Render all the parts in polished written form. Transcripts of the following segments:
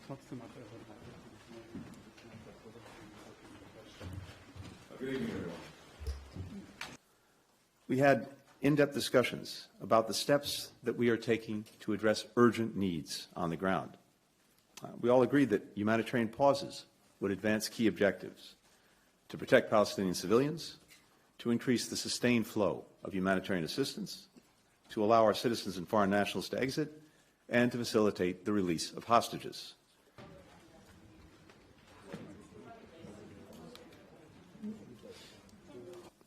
Good evening, everyone. We had in-depth discussions about the steps that we are taking to address urgent needs on the ground. We all agreed that humanitarian pauses would advance key objectives to protect Palestinian civilians, to increase the sustained flow of humanitarian assistance, to allow our citizens and foreign nationals to exit, and to facilitate the release of hostages.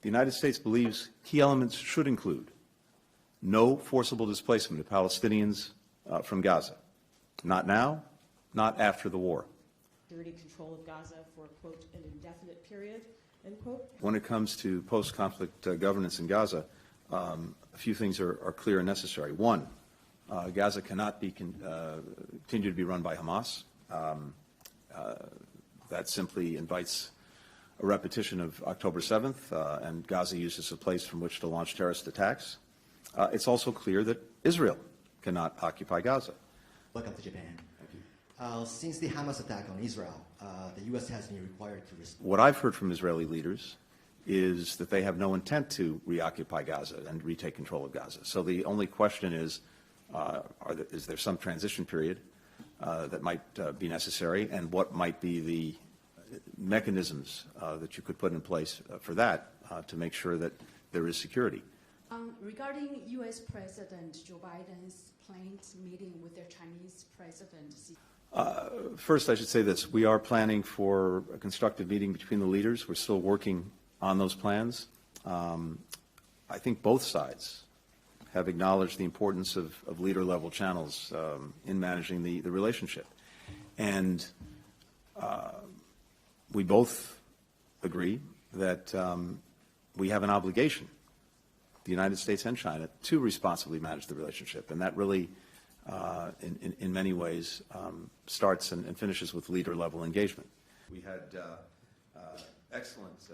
The United States believes key elements should include no forcible displacement of Palestinians from Gaza. Not now, not after the war. Security control of Gaza for, quote, an indefinite period, end quote. When it comes to post-conflict governance in Gaza, a few things are clear and necessary. One, Gaza cannot be continue to be run by Hamas. That simply invites a repetition of October 7th, and Gaza used as a place from which to launch terrorist attacks. It's also clear that Israel cannot occupy Gaza. Welcome to Japan. Since the Hamas attack on Israel, the U.S. has been required to respond. What I've heard from Israeli leaders is that they have no intent to reoccupy Gaza and retake control of Gaza. So the only question is there some transition period that might be necessary, and what might be the mechanisms that you could put in place for that to make sure that there is security. Regarding U.S. President Joe Biden's planned meeting with the Chinese president. First, I should say this. We are planning for a constructive meeting between the leaders. We're still working on those plans. I think both sides have acknowledged the importance of leader-level channels in managing the relationship. And we both agree that we have an obligation, the United States and China, to responsibly manage the relationship. And that really, in many ways, starts and finishes with leader-level engagement. We had excellent